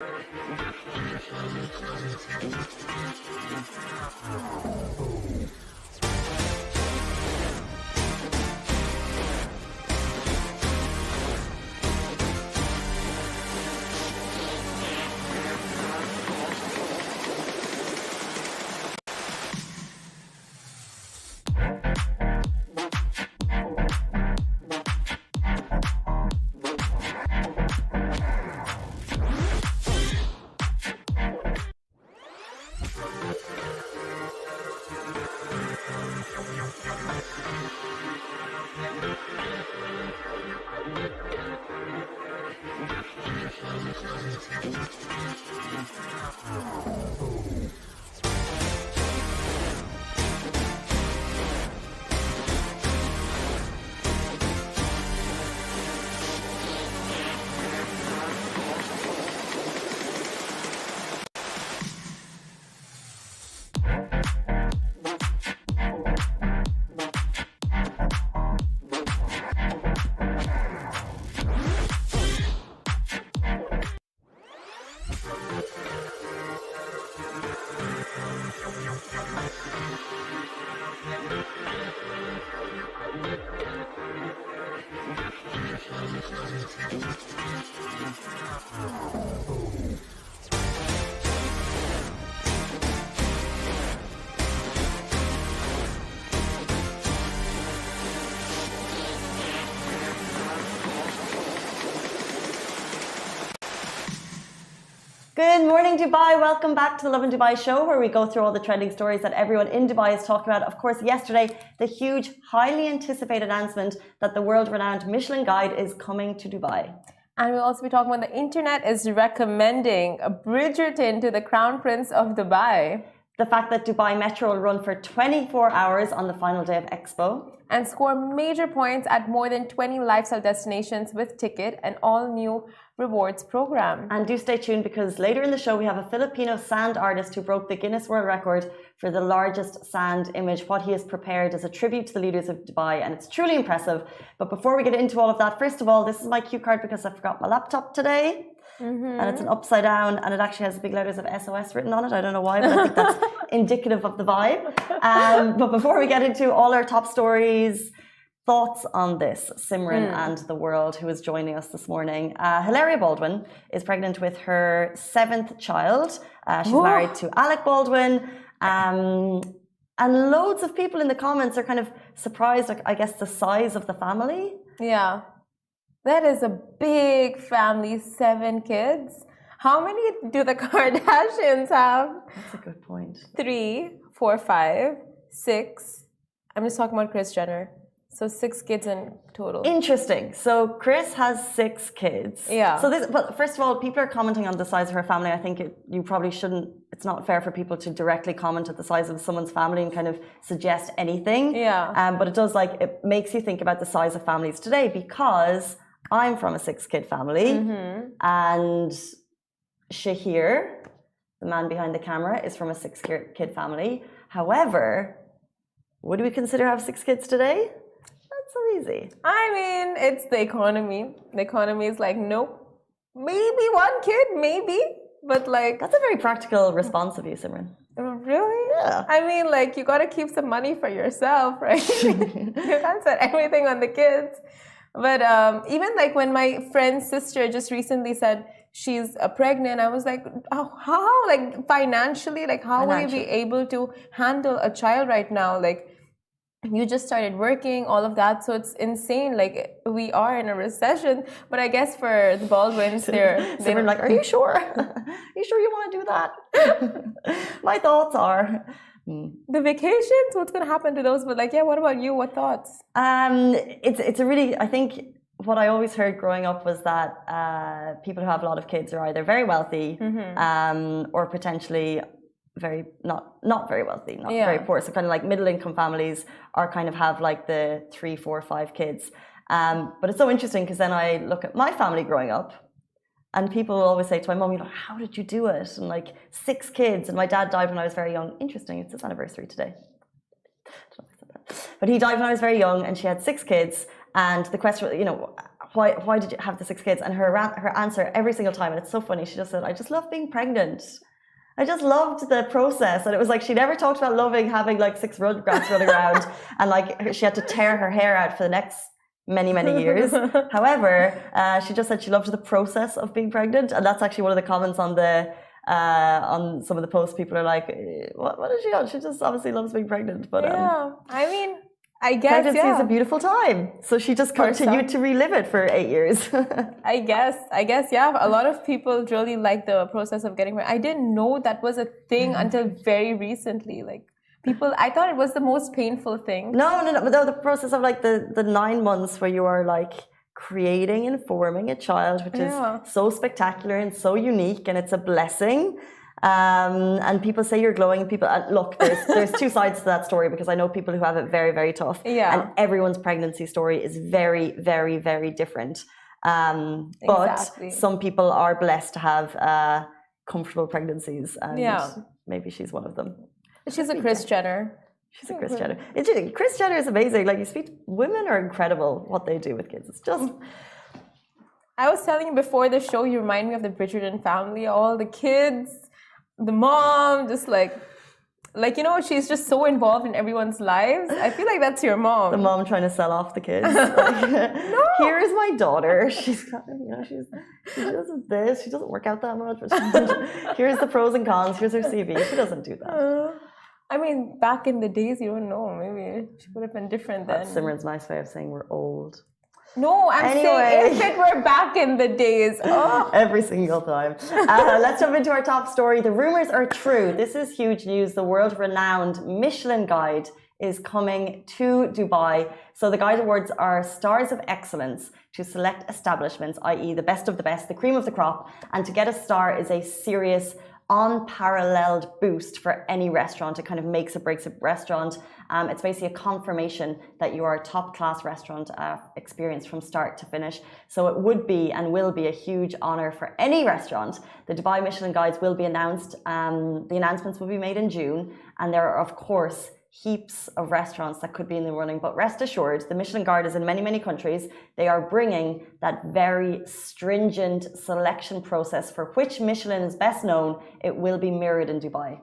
Good morning, Dubai. Welcome back to the Lovin Dubai show, where we go through all the trending stories that everyone in Dubai is talking about. Of course, yesterday, the huge, highly anticipated announcement that the world-renowned Michelin guide is coming to Dubai. And we'll also be talking about the internet is recommending a Bridgerton to the Crown Prince of Dubai. The fact that Dubai Metro will run for 24 hours on the final day of Expo. And score major points at more than 20 lifestyle destinations with ticket and all-new rewards program. And do stay tuned, because later in the show we have a Filipino sand artist who broke the Guinness World Record for the largest sand image. What he has prepared is a tribute to the leaders of Dubai, and it's truly impressive. But before we get into all of that, first of all, this is my cue card because I forgot my laptop today. And it's an upside down, and it actually has big letters of SOS written on it. I don't know why, but I think that's indicative of the vibe. But before we get into all our top stories, thoughts on this, Simran and the world, who is joining us this morning. Hilaria Baldwin is pregnant with her 7th child. She's married to Alec Baldwin. And loads of people in the comments are kind of surprised, I guess, the size of the family. Yeah. That is a big family, 7 kids. How many do the Kardashians have? That's a good point. 3, 4, 5, 6. I'm just talking about Kris Jenner. So 6 kids in total. Interesting. So Kris has 6 kids. Yeah. So this, but first of all, people are commenting on the size of her family. I think you probably shouldn't. It's not fair for people to directly comment at the size of someone's family and kind of suggest anything. Yeah. But it does, it makes you think about the size of families today, because I'm from a 6-kid family, and Shahir, the man behind the camera, is from a 6-kid family. However, would we consider have 6 kids today? Not so easy. I mean, it's the economy. The economy is like, nope. Maybe 1 kid, maybe. But that's a very practical response of you, Simran. Really? Yeah. I mean, you got to keep some money for yourself, right? You can't spend everything on the kids. But even when my friend's sister just recently said she's pregnant, I was like, oh, how? Financially, how will you be able to handle a child right now? You just started working, all of that. So it's insane. We are in a recession. But I guess for the Baldwins, they're are you sure? Are you sure you want to do that? My thoughts are... The vacations, what's going to happen to those? But what about you? What thoughts? It's a really, I think what I always heard growing up was that people who have a lot of kids are either very wealthy or potentially not very wealthy, not very poor. So kind of middle income families are kind of have the 3, 4, 5 kids. But it's so interesting, because then I look at my family growing up, and people will always say to my mom, how did you do it? And 6 kids, and my dad died when I was very young. Interesting, it's his anniversary today. But he died when I was very young, and she had 6 kids. And the question, why did you have the 6 kids? And her answer every single time, and it's so funny, she just said, I just love being pregnant. I just loved the process. And it was like she never talked about loving having like 6 rugrats running around and like she had to tear her hair out for the next many years. However, she just said she loved the process of being pregnant, and that's actually one of the comments on the on some of the posts. People are like, what is she on? She just obviously loves being pregnant. But I mean, I guess pregnancy is a beautiful time, so she just continued to relive it for 8 years. I guess, yeah. A lot of people really like the process of getting married. I didn't know that was a thing until very recently. Like people, I thought it was the most painful thing. No, but the process of like the 9 months where you are like creating and forming a child, which is so spectacular and so unique, and it's a blessing. And people say you're glowing. People look, there's 2 sides to that story, because I know people who have it very tough. And everyone's pregnancy story is very different. But some people are blessed to have comfortable pregnancies, and maybe she's one of them. She's a Kris Jenner. She's a Kris Jenner. Kris Jenner is amazing. Like, you speak, women are incredible what they do with kids. It's just. I was telling you before the show, you remind me of the Bridgerton family. All the kids, the mom, just like you know, she's just so involved in everyone's lives. I feel like that's your mom. The mom trying to sell off the kids. Like, no. Here is my daughter. She's got, you know, she does this. She doesn't work out that much, but here's the pros and cons. Here's her CV. She doesn't do that. I mean, back in the days, you don't know. Maybe she would have been different then. That's Simran's nice way of saying we're old. No, I'm saying if it were back in the days. Oh. Every single time. Let's jump into our top story. The rumors are true. This is huge news. The world-renowned Michelin guide is coming to Dubai. So the Guide Awards are stars of excellence to select establishments, i.e. the best of the best, the cream of the crop. And to get a star is a serious, unparalleled boost for any restaurant. It kind of makes or breaks a restaurant. It's basically a confirmation that you are a top-class restaurant experience from start to finish. So it would be and will be a huge honor for any restaurant. The Dubai Michelin Guides will be announced. The announcements will be made in June, and there are, of course, heaps of restaurants that could be in the running. But rest assured, the Michelin Guide is in many countries. They are bringing that very stringent selection process for which Michelin is best known. It will be mirrored in Dubai.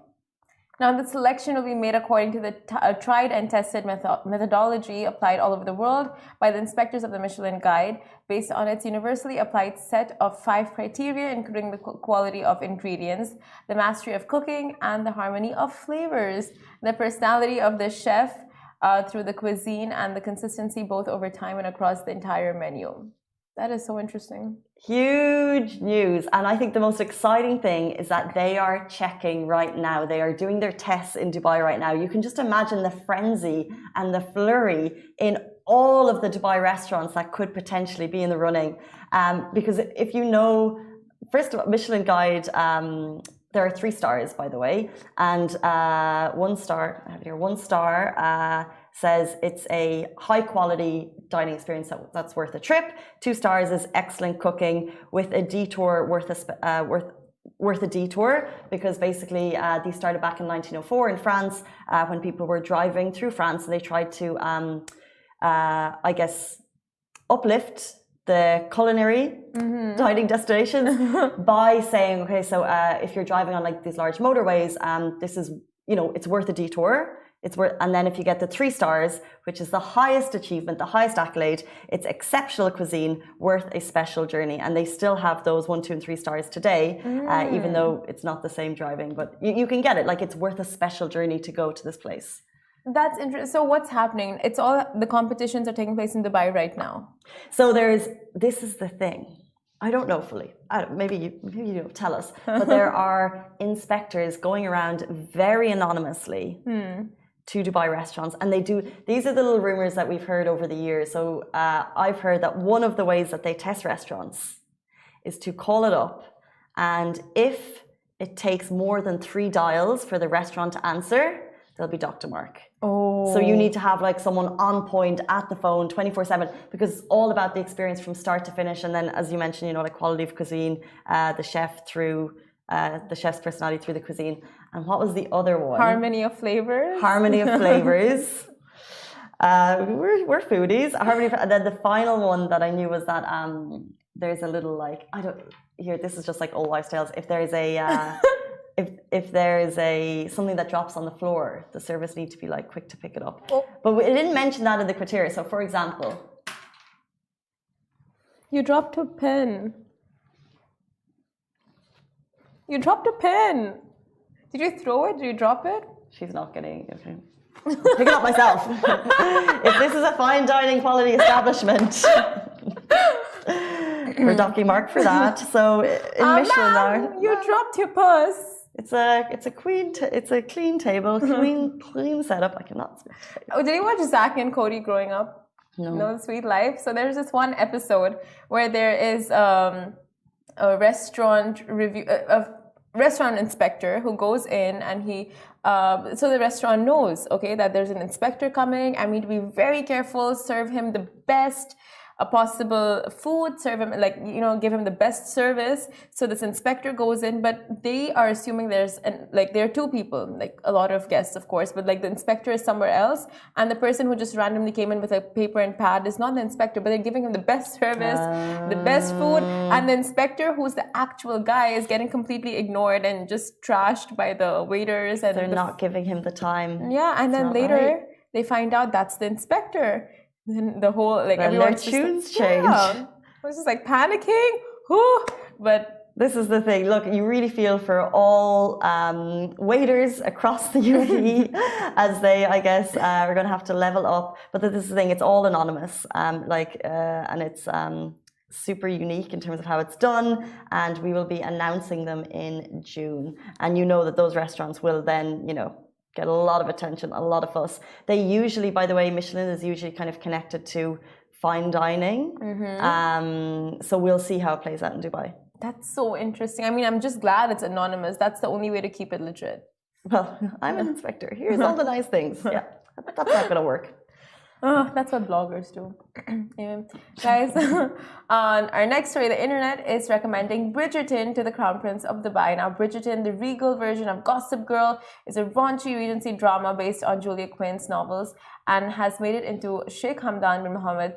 Now, the selection will be made according to the tried and tested methodology applied all over the world by the inspectors of the Michelin Guide, based on its universally applied set of 5 criteria, including the quality of ingredients, the mastery of cooking, and the harmony of flavors, the personality of the chef through the cuisine, and the consistency both over time and across the entire menu. That is so interesting. Huge news. And I think the most exciting thing is that they are checking right now. They are doing their tests in Dubai right now. You can just imagine the frenzy and the flurry in all of the Dubai restaurants that could potentially be in the running. Because if you know, first of all, Michelin Guide, there are 3 stars, by the way. And 1 star, I have here, 1 star says it's a high quality dining experience that's worth a trip. 2 stars is excellent cooking with a detour worth a detour, because basically these started back in 1904 in France, when people were driving through France, and they tried to I guess uplift the culinary dining destinations by saying, okay, so if you're driving on like these large motorways, this is, you know, it's worth a detour. It's worth, and then if you get the 3 stars, which is the highest achievement, the highest accolade, it's exceptional cuisine, worth a special journey. And they still have those 1, 2, and 3 stars today, even though it's not the same driving. But you can get it. Like, it's worth a special journey to go to this place. That's interesting. So what's happening? It's all the competitions are taking place in Dubai right now. So this is the thing. I don't know fully. Maybe you don't tell us. But there are inspectors going around very anonymously to Dubai restaurants, and these are the little rumors that we've heard over the years. So I've heard that one of the ways that they test restaurants is to call it up, and if it takes more than 3 dials for the restaurant to answer, they'll be Dr. Mark. Oh. So you need to have like someone on point at the phone 24/7, because it's all about the experience from start to finish. And then, as you mentioned, you know, like quality of cuisine, the chef through the chef's personality through the cuisine. And what was the other one? Harmony of flavors. Harmony of flavors. We're foodies. Harmony, and then the final one that I knew was that there's a little like I don't here. This is just like old wives' tales. If there's a if there's a something that drops on the floor, the service need to be like quick to pick it up. Oh. But we didn't mention that in the criteria. So, for example, you dropped a pen. You dropped a pen. Did you throw it? Did you drop it? She's not getting okay. Pick it up myself. If this is a fine dining quality establishment, we're docking mark for that. So in Michelin, now you dropped your purse. It's a clean table, clean setup. I cannot speak. Oh, did you watch Zack and Cody growing up? No. No Sweet Life. So there's this one episode where there is a restaurant restaurant inspector who goes in and he so the restaurant knows that there's an inspector coming. I need to be very careful, serve him the best possible food, serve him give him the best service. So this inspector goes in, but they are assuming there are two people, like a lot of guests of course, but like the inspector is somewhere else, and the person who just randomly came in with a paper and pad is not the inspector, but they're giving him the best service, the best food, and the inspector, who's the actual guy, is getting completely ignored and just trashed by the waiters, and they're not giving him the time. Yeah, and then later they find out that's the inspector. Then the whole everyone's their tunes change. Yeah. I was just like panicking. But this is the thing. Look, you really feel for all waiters across the UAE as they, I guess, are going to have to level up. But this is the thing. It's all anonymous, and it's super unique in terms of how it's done. And we will be announcing them in June. And you know that those restaurants will then, get a lot of attention, a lot of fuss. They usually, by the way, Michelin is usually kind of connected to fine dining. Mm-hmm. So we'll see how it plays out in Dubai. That's so interesting. I mean, I'm just glad it's anonymous. That's the only way to keep it legit. Well, I'm an inspector. Here's all the nice things. Yeah, that's not going to work. Oh, that's what bloggers do. Guys, on our next story, the internet is recommending Bridgerton to the Crown Prince of Dubai. Now, Bridgerton, the regal version of Gossip Girl, is a raunchy Regency drama based on Julia Quinn's novels and has made it into Sheikh Hamdan bin Mohammed,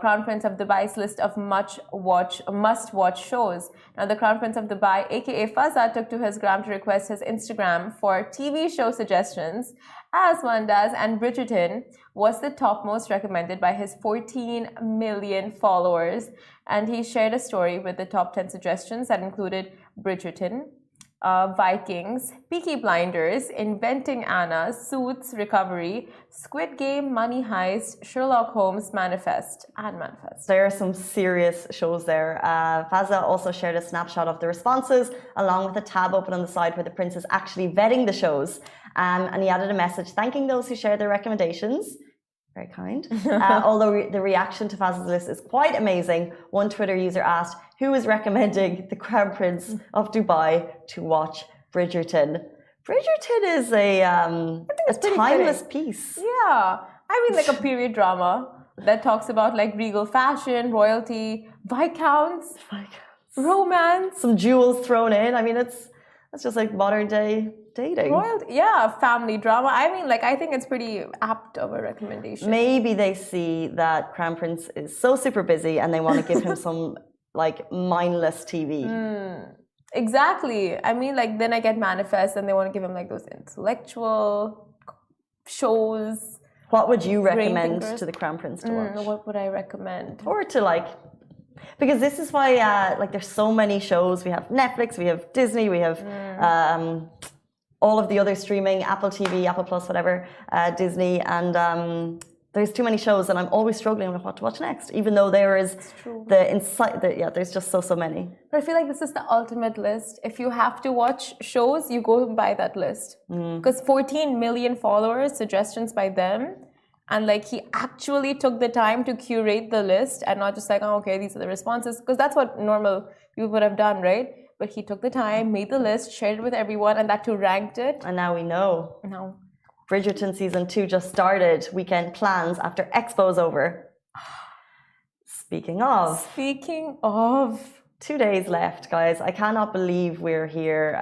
Crown Prince of Dubai's list of must-watch shows. Now, the Crown Prince of Dubai, aka Fazza, took to his gram to request his Instagram for TV show suggestions, as one does, and Bridgerton was the topmost recommended by his 14 million followers. And he shared a story with the top 10 suggestions that included Bridgerton, Vikings, Peaky Blinders, Inventing Anna, Suits, Recovery, Squid Game, Money Heist, Sherlock Holmes, Manifest. There are some serious shows there. Fazza also shared a snapshot of the responses along with a tab open on the side where the prince is actually vetting the shows. And he added a message thanking those who shared their recommendations. Very kind. Although the reaction to Fazza's list is quite amazing. One Twitter user asked, who is recommending the Crown Prince of Dubai to watch Bridgerton? Bridgerton is a timeless piece. Yeah. I mean, like a period drama that talks about like regal fashion, royalty, viscounts, romance. Some jewels thrown in. I mean, that's just like modern day dating. Family drama. I mean, I think it's pretty apt of a recommendation. Maybe they see that Crown Prince is so super busy and they want to give him some mindless TV. Exactly. I mean, then I get Manifest and they want to give him those intellectual shows. What would you recommend to the Crown Prince to watch? What would I recommend? Or to because this is why there's so many shows. We have Netflix, we have Disney, we have all of the other streaming, Apple TV, Apple Plus, whatever, Disney, and there's too many shows, and I'm always struggling with what to watch next, even though there is there's just so many. But I feel like this is the ultimate list. If you have to watch shows, you go by that list. Because 14 million followers, suggestions by them, and he actually took the time to curate the list and not just okay, these are the responses, because that's what normal people would have done, right? But he took the time, made the list, shared it with everyone, and that too ranked it. And now we know. Bridgerton season 2 just started. Weekend plans after Expo's over. Speaking of. 2 days left, guys. I cannot believe we're here.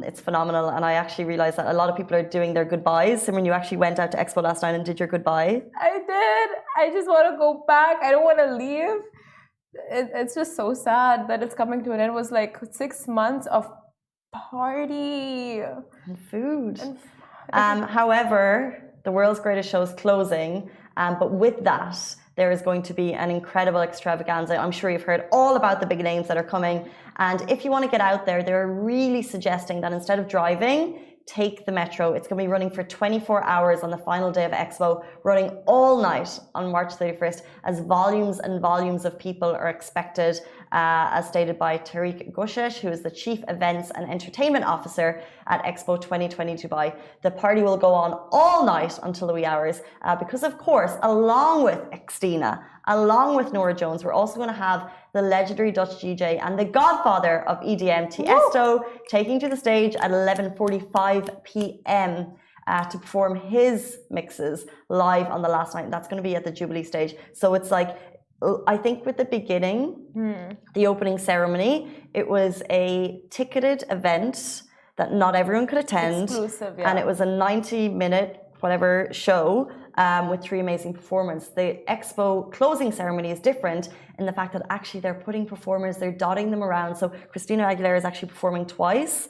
It's phenomenal. And I actually realized that a lot of people are doing their goodbyes. Simran, you actually went out to Expo last night and did your goodbye. I did. I just want to go back. I don't want to leave. It's just so sad that it's coming to an end. It was like 6 months of party. And food. However, the world's greatest show is closing. But with that, there is going to be an incredible extravaganza. I'm sure you've heard all about the big names that are coming. And if you want to get out there, they're really suggesting that instead of driving, take the metro. It's going to be running for 24 hours on the final day of Expo, running all night on March 31st, as volumes and volumes of people are expected, as stated by Tariq Gushesh, who is the Chief Events and Entertainment Officer at Expo 2020 Dubai. The party will go on all night until the wee hours, because of course, along with Xtina, along with Nora Jones, we're also going to have the legendary Dutch DJ and the godfather of EDM, Tiesto, taking to the stage at 11:45 p.m. To perform his mixes live on the last night. That's going to be at the Jubilee stage. So it's like, I think with the beginning, the opening ceremony, it was a ticketed event that not everyone could attend. Exclusive, yeah. And it was a 90-minute whatever show with 3 amazing performers. The Expo closing ceremony is different in the fact that actually they're putting performers, they're dotting them around. So Christina Aguilera is actually performing twice.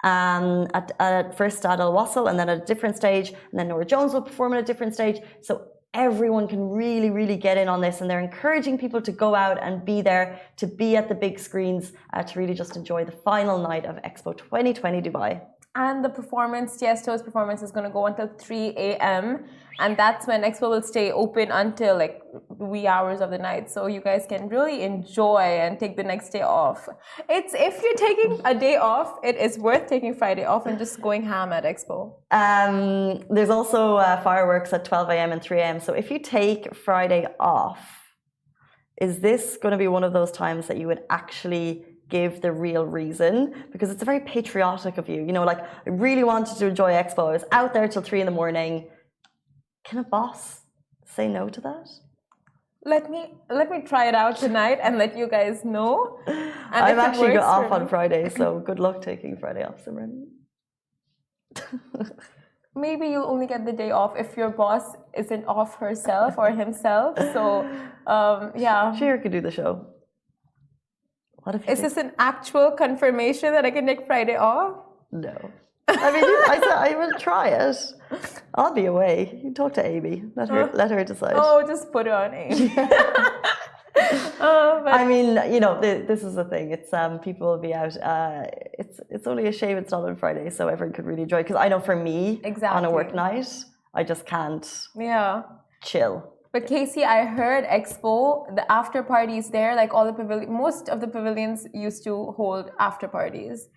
At first at Al Wasl and then at a different stage, and then Nora Jones will perform at a different stage. So everyone can really, really get in on this, and they're encouraging people to go out and be there, to be at the big screens, to really just enjoy the final night of Expo 2020 Dubai. And the performance, Tiesto's performance is going to go until 3 a.m. And that's when Expo will stay open until like wee hours of the night. So you guys can really enjoy and take the next day off. If you're taking a day off, it is worth taking Friday off and just going ham at Expo. There's also fireworks at 12 a.m. and 3 a.m. So if you take Friday off, is this going to be one of those times that you would actually give the real reason? Because it's very patriotic of you. You know, like, I really wanted to enjoy Expo. I was out there till 3 in the morning. Can a boss say no to that? Let me try it out tonight and let you guys know. And I'm actually off on Friday, so good luck taking Friday off, Simran. Maybe you'll only get the day off if your boss isn't off herself or himself. So, yeah. Shir could do the show. What if is this an actual confirmation that I can take Friday off? No. I mean, I said I will try it. I'll be away. You talk to Amy. Let her decide. Oh, just put it on Amy. I mean, you know, this is the thing. It's people will be out. It's only a shame it's not on Friday, so everyone could really enjoy. Because I know for me, on a work night, I just can't. Chill. But Casey, I heard Expo, the after parties there, like all the most of the pavilions used to hold after parties,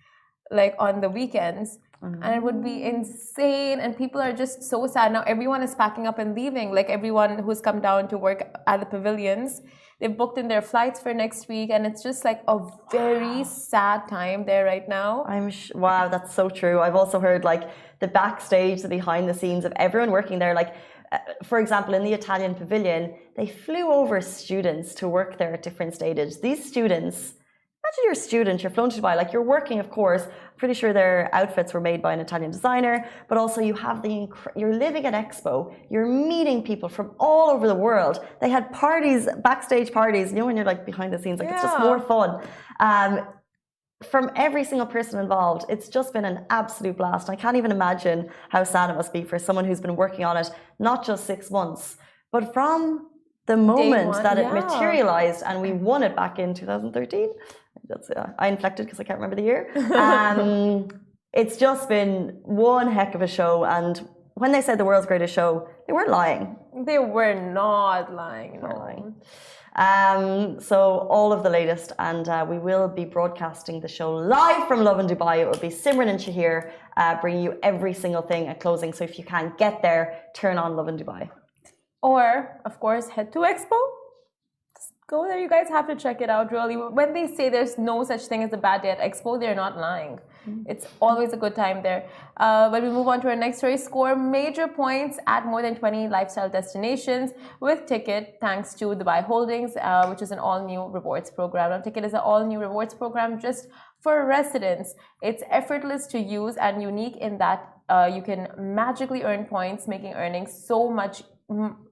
like on the weekends. And it would be insane, and people are just so sad. Now everyone is packing up and leaving, like everyone who's come down to work at the pavilions. They've booked in their flights for next week, and it's just like a very sad time there right now. Wow, that's so true. I've also heard like the backstage, the behind the scenes of everyone working there. Like, for example, in the Italian pavilion, they flew over students to work there at different stages. These students, imagine you're a student, you're flown to Dubai, like you're working, of course. I'm pretty sure their outfits were made by an Italian designer, but also you have you're living at Expo, you're meeting people from all over the world. They had parties, backstage parties, you know, when you're like behind the scenes, like it's just more fun. From every single person involved, it's just been an absolute blast. I can't even imagine how sad it must be for someone who's been working on it, not just 6 months, but from the moment that it materialized and we won it back in 2013. I inflected because I can't remember the year. It's just been one heck of a show. And when they said the world's greatest show, they weren't lying. They were not lying. So all of the latest, and we will be broadcasting the show live from Love in Dubai. It will be Simran and Shahir bringing you every single thing at closing. So if you can't get there, turn on Love in Dubai. Or, of course, head to Expo. Go there. You guys have to check it out, really. When they say there's no such thing as a bad day at Expo, they're not lying. It's always a good time there. When we move on to our next story, score major points at more than 20 lifestyle destinations with Ticket, thanks to Dubai Holdings, which is an all-new rewards program. Now, Ticket is an all-new rewards program just for residents. It's effortless to use and unique in that you can magically earn points, making earning so much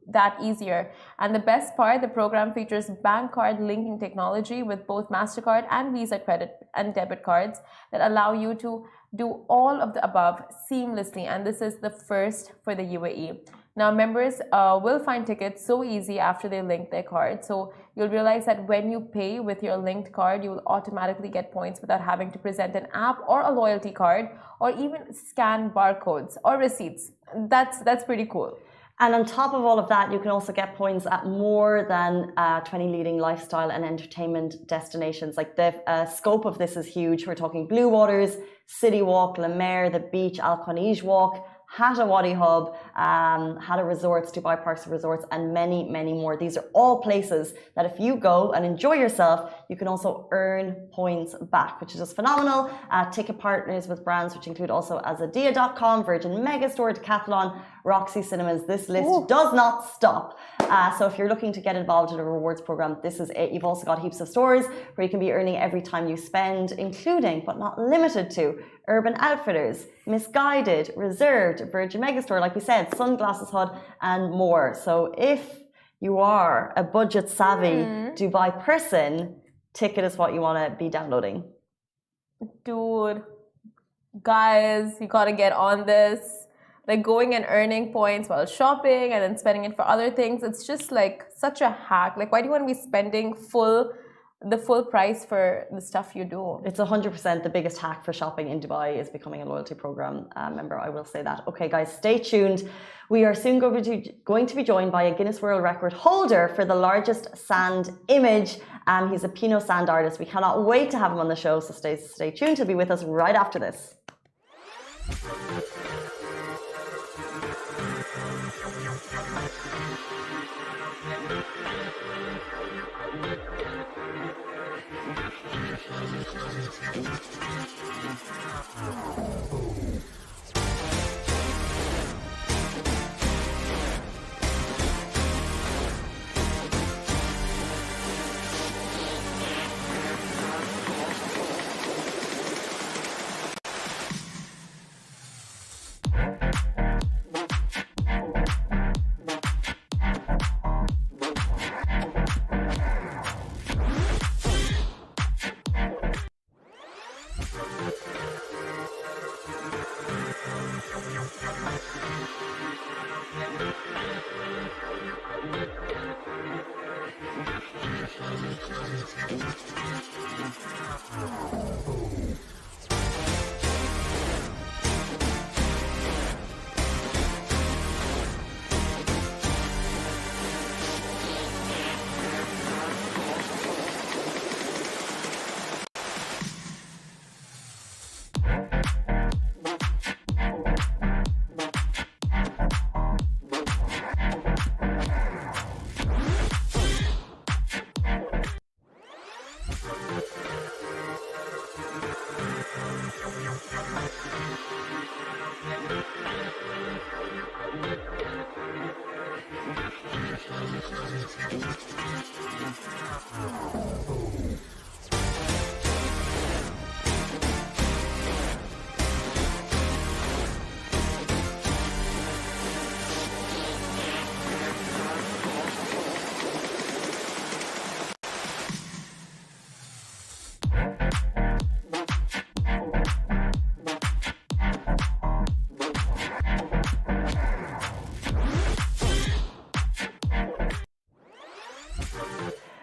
that easier. And the best part, the program features bank card linking technology with both MasterCard and Visa credit and debit cards that allow you to do all of the above seamlessly. And this is the first for the UAE. Now, members will find Tickets so easy after they link their card. So you'll realize that when you pay with your linked card, you will automatically get points without having to present an app or a loyalty card or even scan barcodes or receipts. That's pretty cool. And on top of all of that, you can also get points at more than 20 leading lifestyle and entertainment destinations. Like the scope of this is huge. We're talking Blue Waters, City Walk, La Mer, the beach, Al Khanij Walk, Hatta Wadi Hub, Hatta Resorts, Dubai Parks and Resorts, and many, many more. These are all places that if you go and enjoy yourself, you can also earn points back, which is just phenomenal. Ticket partners with brands which include also Azadia.com, Virgin Megastore, Decathlon, Roxy Cinemas. This list does not stop. So if you're looking to get involved in a rewards program, this is it. You've also got heaps of stores where you can be earning every time you spend, including but not limited to Urban Outfitters, Misguided, Reserved, Virgin Megastore, like we said, Sunglasses Hut, and more. So if you are a budget savvy Dubai person, Ticket is what you want to be downloading. Dude, guys, you gotta get on this. Like going and earning points while shopping and then spending it for other things. It's just like such a hack. Like, why do you want to be spending the full price for the stuff you do? It's 100% the biggest hack for shopping in Dubai is becoming a loyalty program member. I will say that. Okay, guys, stay tuned. We are soon going to be joined by a Guinness World Record holder for the largest sand image. He's a Pinot sand artist. We cannot wait to have him on the show, so stay tuned. He'll be with us right after this.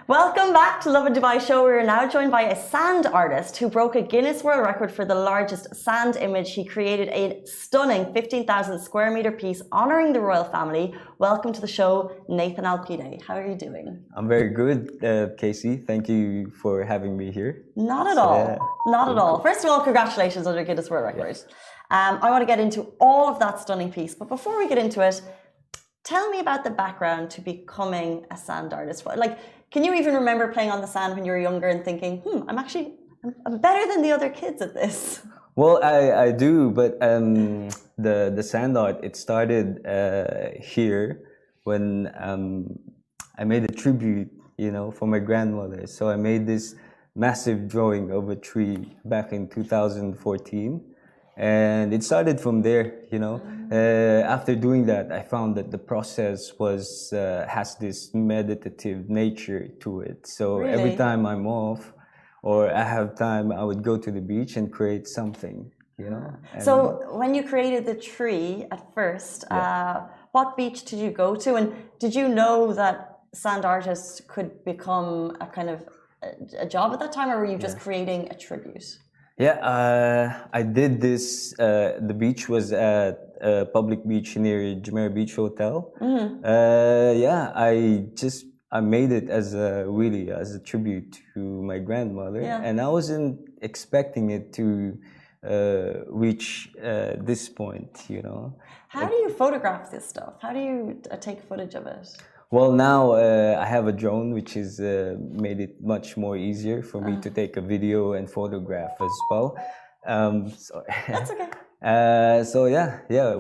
Welcome back to Love in Dubai show. We're now joined by a sand artist who broke a Guinness World Record for the largest sand image. He created a stunning 15,000 square meter piece honoring the royal family. Welcome to the show, Nathan Al-Qideh. How are you doing? I'm very good, Casey. Thank you for having me here. Not at all. Not at all. First of all, congratulations on your Guinness World Record. Yes. I want to get into all of that stunning piece. But before we get into it, tell me about the background to becoming a sand artist. Like, Can you even remember playing on the sand when you were younger and thinking, I'm better than the other kids at this? Well, I do, but the sand art, it started here when I made a tribute, for my grandmother. So I made this massive drawing of a tree back in 2014. And it started from there, After doing that, I found that the process has this meditative nature to it. So Really? every time I'm off or I have time, I would go to the beach and create something, And So when you created the tree at first, what beach did you go to? And did you know that sand artists could become a kind of a job at that time, or were you just creating a tribute? Yeah, I did this. The beach was at a public beach near Jumeirah Beach Hotel. I made it as a tribute to my grandmother, and I wasn't expecting it to reach this point, How do you photograph this stuff? How do you take footage of it? Well, now I have a drone, which has made it much more easier for me to take a video and photograph as well. Sorry. That's okay.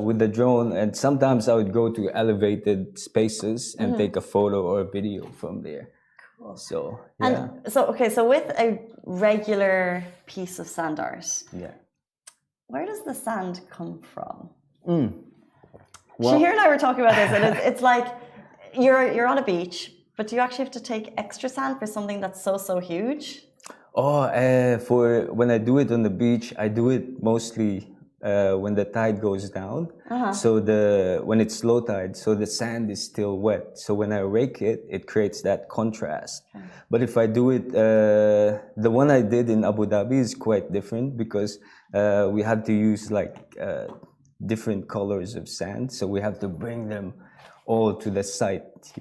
With the drone, and sometimes I would go to elevated spaces and take a photo or a video from there. Cool. So So with a regular piece of sand art, where does the sand come from? Well, Shahir and I were talking about this, and it's like you're on a beach, but do you actually have to take extra sand for something that's so huge? For when I do it on the beach, I do it mostly when the tide goes down. So when it's low tide, so the sand is still wet. So when I rake it, it creates that contrast. But if I do it, the one I did in Abu Dhabi is quite different because we had to use different colors of sand. So we have to bring them all to the site,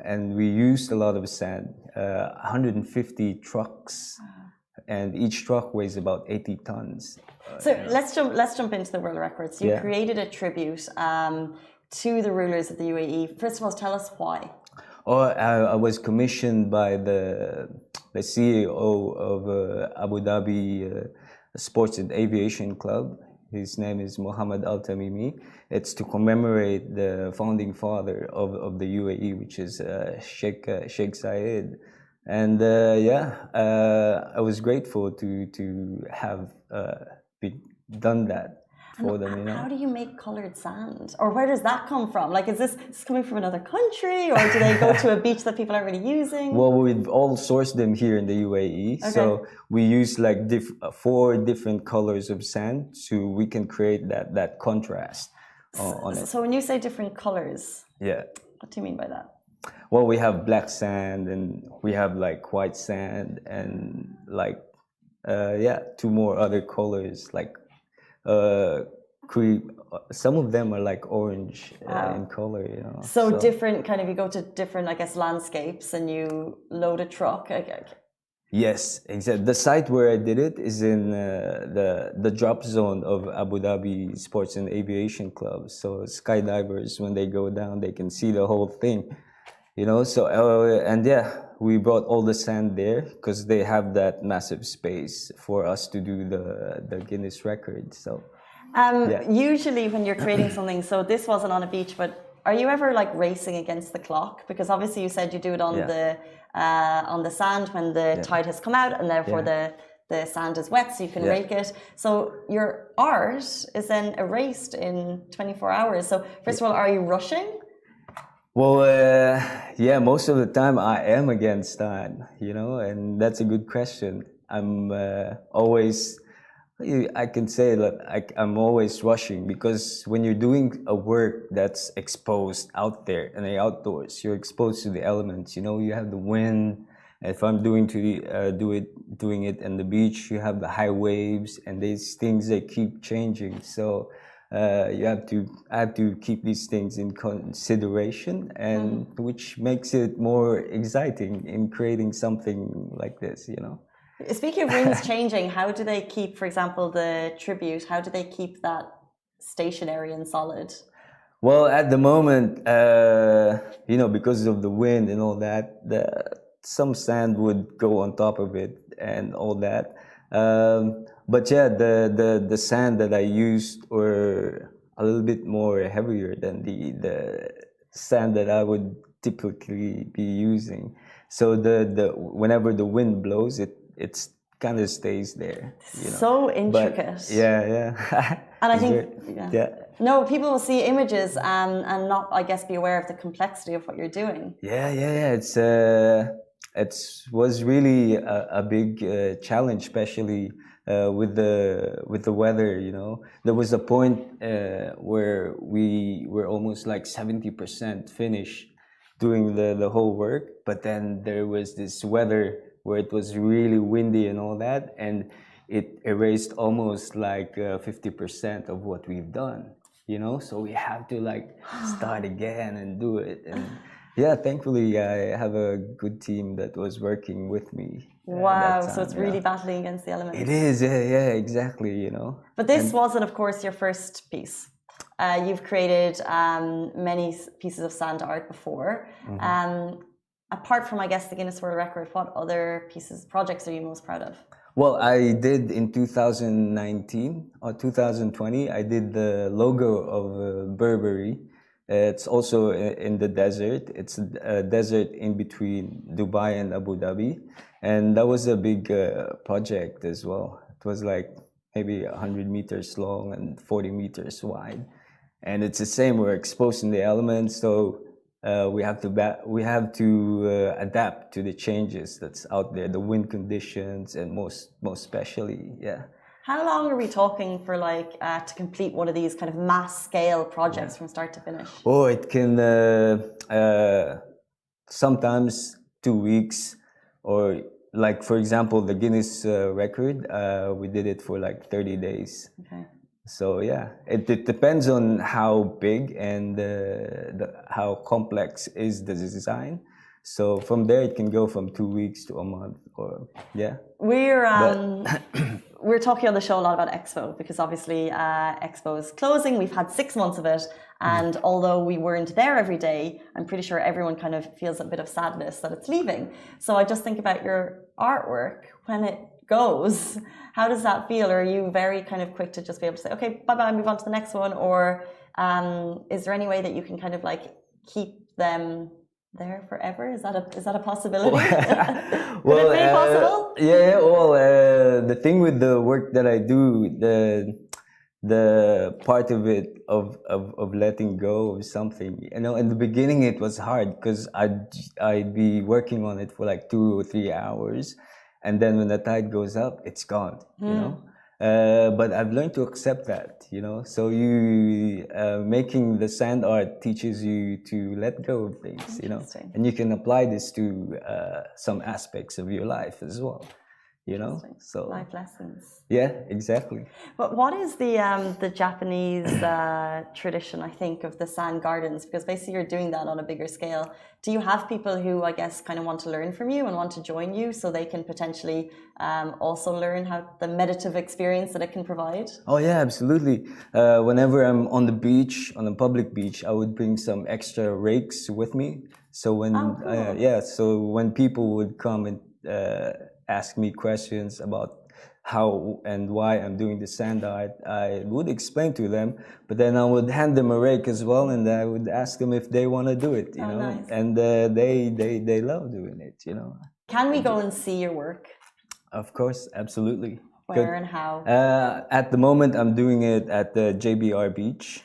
and we used a lot of sand, 150 trucks, and each truck weighs about 80 tons. So let's jump into the world records. You created a tribute to the rulers of the UAE. First of all, tell us why. I was commissioned by the CEO of Abu Dhabi Sports and Aviation Club. His name is Mohammed Al Tamimi. It's to commemorate the founding father of the UAE, which is Sheikh Zayed. And I was grateful to have done that for them. How do you make colored sand, or where does that come from? Like, is this coming from another country, or do they go to a beach that people are already using? Well, we've all sourced them here in the UAE, so we use 4 different colors of sand, so we can create that contrast on it. So when you say different colors, what do you mean by that? Well, we have black sand, and we have white sand, and 2 more other colors some of them are orange in color, So different you go to different, I guess, landscapes, and you load a truck. Yes, exactly. The site where I did it is in the drop zone of Abu Dhabi Sports and Aviation Club. So skydivers, when they go down, they can see the whole thing, So we brought all the sand there because they have that massive space for us to do the Guinness record. So usually when you're creating something, so this wasn't on a beach, but are you ever racing against the clock? Because obviously you said you do it on the sand when the tide has come out, and therefore the sand is wet, so you can rake it. So your art is then erased in 24 hours. So first of all, are you rushing? Well, most of the time I am against time, and that's a good question. I'm always, I can say that I'm always rushing, because when you're doing a work that's exposed out there in the outdoors, you're exposed to the elements. You have the wind. If I'm doing it in the beach, you have the high waves, and these things, they keep changing. So I have to keep these things in consideration, and which makes it more exciting in creating something like this, Speaking of winds changing, how do they keep, for example, the tribute, how do they keep that stationary and solid? Well, at the moment, because of the wind and all that, some sand would go on top of it and all that. But yeah, the sand that I used were a little bit more heavier than the sand that I would typically be using. So the whenever the wind blows, it's kind of stays there. So intricate. But yeah. And I It's think, very- yeah. No, people will see images and not, I guess, be aware of the complexity of what you're doing. Yeah. It was really a big challenge, especially with the weather. There was a point where we were almost like 70% finished doing the whole work, but then there was this weather where it was really windy and all that, and it erased almost like 50% of what we've done. So we have to like start again and do it. And yeah, thankfully I have a good team that was working with me. Wow, that so it's time, really battling against the elements. It is, yeah, exactly. But this wasn't, of course, your first piece. You've created many pieces of sand art before. Apart from, I guess, the Guinness World Record, what other projects are you most proud of? Well, I did in 2019 or 2020, I did the logo of Burberry. It's also in the desert. It's a desert in between Dubai and Abu Dhabi. And that was a big project as well. It was like maybe 100 meters long and 40 meters wide. And it's the same, we're exposing the elements, so we have to adapt to the changes that's out there, the wind conditions, and most especially, yeah. How long are we talking for to complete one of these kind of mass scale projects from start to finish? Oh, it can sometimes 2 weeks, or like for example the Guinness record, we did it for like 30 days. Okay. So yeah, it depends on how big and how complex is the design. So from there, it can go from 2 weeks to a month, or yeah. We're talking on the show a lot about Expo because obviously Expo is closing. We've had 6 months of it, and although we weren't there every day, I'm pretty sure everyone kind of feels a bit of sadness that it's leaving. So I just think about your artwork when it goes. How does that feel? Or are you very kind of quick to just be able to say, okay, bye-bye, move on to the next one? Or is there any way that you can kind of like keep them there forever? Is that a possibility? Would it be possible? Yeah. Well, the thing with the work that I do, the part of it of letting go of something, in the beginning it was hard because I'd be working on it for like 2 or 3 hours. And then when the tide goes up, it's gone, But I've learned to accept that, So you making the sand art teaches you to let go of things, And you can apply this to some aspects of your life as well, So life lessons. Yeah, exactly. But what is the Japanese tradition, I think, of the sand gardens? Because basically you're doing that on a bigger scale. Do you have people who, I guess, kind of want to learn from you and want to join you so they can potentially also learn how the meditative experience that it can provide? Oh yeah, absolutely. Whenever I'm on the beach, on a public beach, I would bring some extra rakes with me. So when people would come and ask me questions about how and why I'm doing the sand art, I would explain to them, but then I would hand them a rake as well, and I would ask them if they want to do it, Nice. And they love doing it, Can we go and see your work? Of course, absolutely. Where and how? At the moment, I'm doing it at the JBR Beach.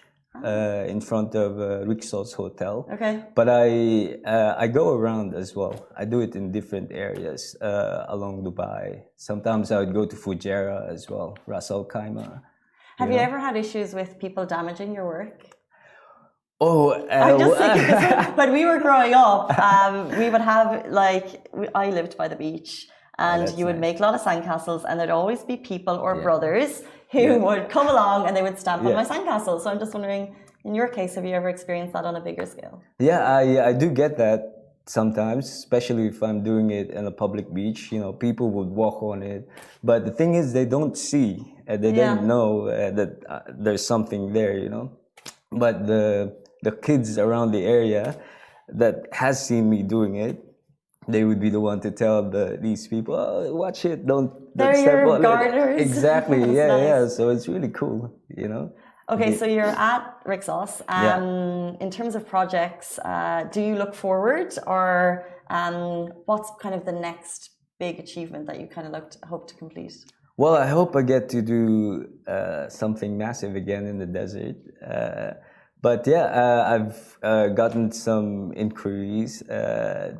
In front of Rixos Hotel. Okay. But I go around as well. I do it in different areas along Dubai. Sometimes I would go to Fujairah as well, Ras Al Khaimah. Have you ever had issues with people damaging your work? Oh, I'm just thinking, 'cause when we were growing up, we would have I lived by the beach, and you would make a lot of sandcastles, and there'd always be people or brothers who would come along and they would stamp on my sandcastle. So I'm just wondering, in your case, have you ever experienced that on a bigger scale? Yeah, I do get that sometimes, especially if I'm doing it in a public beach. People would walk on it, but the thing is, they don't see, they don't know that there's something there. But the kids around the area that has seen me doing it, they would be the one to tell these people, oh, watch it, don't They're step your on it. gardeners. Exactly, That's yeah, nice. yeah. So it's really cool, you know. Okay, so you're at Rixos. Yeah. In terms of projects, do you look forward, or what's kind of the next big achievement that you kind of hope to complete? Well, I hope I get to do something massive again in the desert. But yeah, I've gotten some inquiries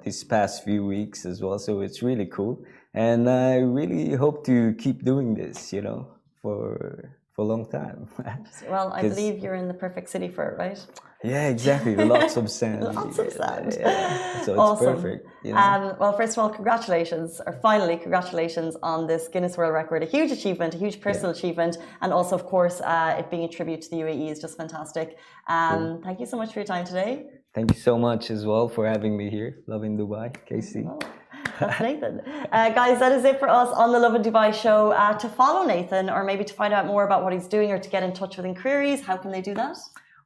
these past few weeks as well, so it's really cool. And I really hope to keep doing this, you know, for a long time. Well, I believe you're in the perfect city for it, right? Yeah, exactly. Lots of sand. Lots of sand. Yeah. So it's Awesome. perfect. You know? Well, first of all, congratulations, or finally, congratulations on this Guinness World Record. A huge achievement, a huge personal achievement, and also, of course, it being a tribute to the UAE is just fantastic. Thank you so much for your time today. Thank you so much as well for having me here. Love in Dubai, Casey. Oh, that's Nathan. Guys, that is it for us on the Love in Dubai show. To follow Nathan, or maybe to find out more about what he's doing, or to get in touch with inquiries, how can they do that?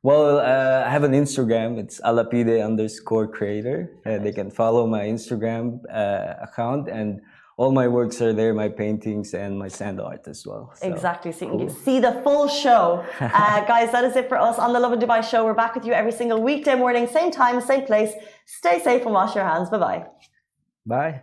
Well, I have an Instagram. It's alapide_creator. They can follow my Instagram account, and all my works are there, my paintings and my sand art as well. So, exactly, so you can see the full show. Guys, that is it for us on the Love in Dubai show. We're back with you every single weekday morning, same time, same place. Stay safe and wash your hands. Bye-bye. Bye.